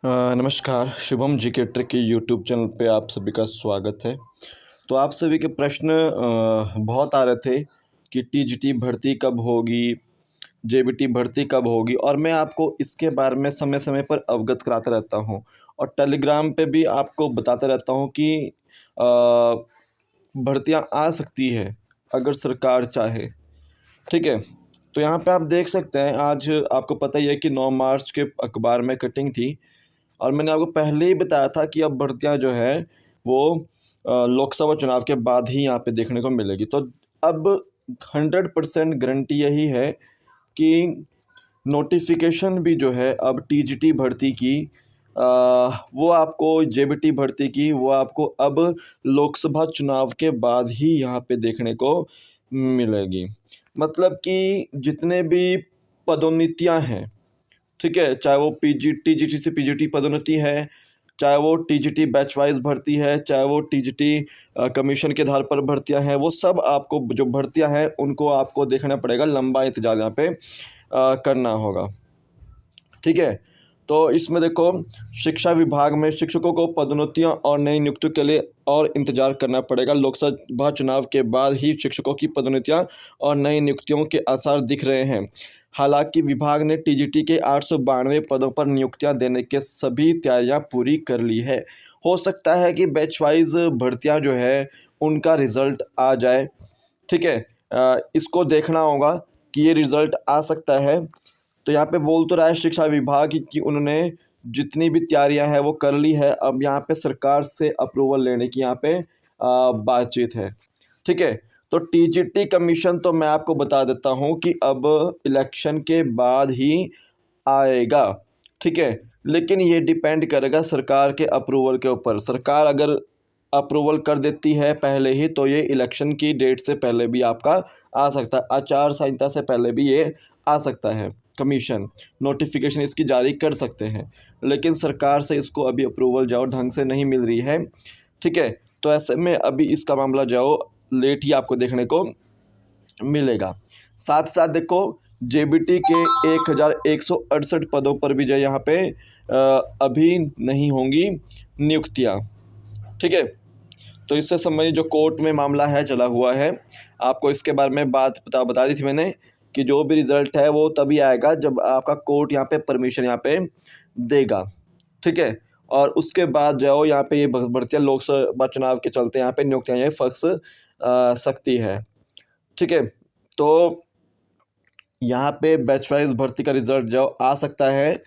नमस्कार, शुभम जी के ट्रिक के यूट्यूब चैनल पे आप सभी का स्वागत है। तो आप सभी के प्रश्न बहुत आ रहे थे कि टीजीटी भर्ती कब होगी, जेबीटी भर्ती कब होगी, और मैं आपको इसके बारे में समय समय पर अवगत कराता रहता हूँ और टेलीग्राम पे भी आपको बताता रहता हूँ कि भर्तियाँ आ सकती है अगर सरकार चाहे। ठीक है, तो यहाँ पे आप देख सकते हैं, आज आपको पता ही है कि 9 मार्च के अखबार में कटिंग थी और मैंने आपको पहले ही बताया था कि अब भर्तियां जो है वो लोकसभा चुनाव के बाद ही यहाँ पे देखने को मिलेगी। तो अब 100% गारंटी यही है कि नोटिफिकेशन भी जो है अब टीजीटी भर्ती की वो आपको, जेबीटी भर्ती की वो आपको अब लोकसभा चुनाव के बाद ही यहाँ पे देखने को मिलेगी। मतलब कि जितने भी पदोन्नतियाँ हैं, ठीक है, चाहे वो टीजीटी से पीजीटी पदोन्नति है, चाहे वो टीजीटी बैच वाइज भर्ती है, चाहे वो टीजीटी कमीशन के आधार पर भर्तियां हैं, वो सब आपको जो भर्तियां हैं उनको आपको देखना पड़ेगा, लंबा इंतजार यहाँ पे करना होगा। ठीक है, तो इसमें देखो, शिक्षा विभाग में शिक्षकों को पदोन्नतियों और नई नियुक्तियों के लिए और इंतजार करना पड़ेगा। लोकसभा चुनाव के बाद ही शिक्षकों की पदोन्नतियां और नई नियुक्तियों के आसार दिख रहे हैं। हालांकि विभाग ने टीजीटी के 892 पदों पर नियुक्तियां देने के सभी तैयारियां पूरी कर ली है। हो सकता है कि बैच वाइज भर्तियाँ जो है उनका रिज़ल्ट आ जाए। ठीक है, इसको देखना होगा कि ये रिज़ल्ट आ सकता है। तो यहाँ पे बोल तो रहा है शिक्षा विभाग कि उन्होंने जितनी भी तैयारियां हैं वो कर ली है, अब यहाँ पे सरकार से अप्रूवल लेने की यहाँ पे बातचीत है। ठीक है, तो टीजीटी कमीशन तो मैं आपको बता देता हूँ कि अब इलेक्शन के बाद ही आएगा। ठीक है, लेकिन ये डिपेंड करेगा सरकार के अप्रूवल के ऊपर। सरकार अगर अप्रूवल कर देती है पहले ही तो ये इलेक्शन की डेट से पहले भी आपका आ सकता है, आचार संहिता से पहले भी ये आ सकता है। कमीशन नोटिफिकेशन इसकी जारी कर सकते हैं, लेकिन सरकार से इसको अभी अप्रूवल जाओ ढंग से नहीं मिल रही है। ठीक है, तो ऐसे में अभी इसका मामला जाओ लेट ही आपको देखने को मिलेगा। साथ साथ देखो, जेबीटी के 1168 पदों पर भी जो यहाँ पे अभी नहीं होंगी नियुक्तियाँ। ठीक है, तो इससे संबंधित जो कोर्ट में मामला है चला हुआ है, आपको इसके बारे में बात बता दी थी मैंने कि जो भी रिज़ल्ट है वो तभी आएगा जब आपका कोर्ट यहाँ पे परमिशन यहाँ पे देगा। ठीक है, और उसके बाद जाओ यहाँ पे ये भर्तियाँ लोकसभा चुनाव के चलते यहाँ पे नियुक्तियाँ ये फंस सकती है। ठीक है, तो यहाँ पे बैच वाइज भर्ती का रिज़ल्ट जो आ सकता है,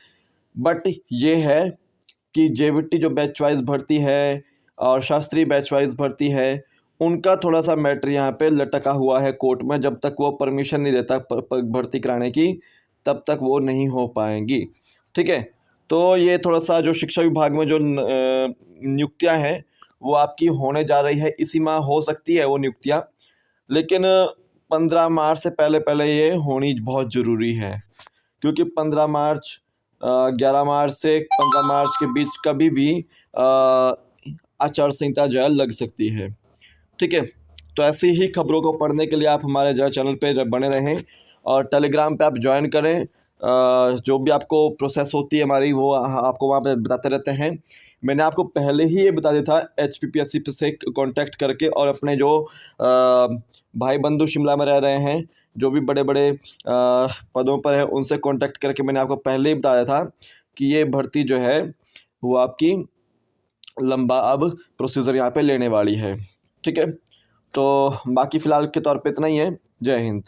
बट ये है कि जेबीटी जो बैच वाइज भर्ती है और शास्त्रीय बैच वाइज भर्ती है, उनका थोड़ा सा मैटर यहाँ पे लटका हुआ है कोर्ट में। जब तक वो परमिशन नहीं देता भर्ती कराने की, तब तक वो नहीं हो पाएंगी। ठीक है, तो ये थोड़ा सा जो शिक्षा विभाग में जो नियुक्तियाँ हैं वो आपकी होने जा रही है, इसी माह हो सकती है वो नियुक्तियाँ, लेकिन 15 मार्च से पहले पहले ये होनी बहुत ज़रूरी है, क्योंकि 15 मार्च 11 मार्च से 15 मार्च के बीच कभी भी आचार संहिता जो है लग सकती है। ठीक है, तो ऐसी ही खबरों को पढ़ने के लिए आप हमारे जो चैनल पे बने रहें और टेलीग्राम पे आप ज्वाइन करें। जो भी आपको प्रोसेस होती है हमारी वो आपको वहाँ पे बताते रहते हैं। मैंने आपको पहले ही ये बता दिया था HPPSC से कांटेक्ट करके, और अपने जो भाई बंधु शिमला में रह रहे हैं, जो भी बड़े बड़े पदों पर हैं, उनसे कांटेक्ट करके मैंने आपको पहले ही बताया था कि ये भर्ती जो है वो आपकी लंबा अब प्रोसीजर यहाँ पे लेने वाली है। ठीक है, तो बाकी फ़िलहाल के तौर पे इतना ही है। जय हिंद।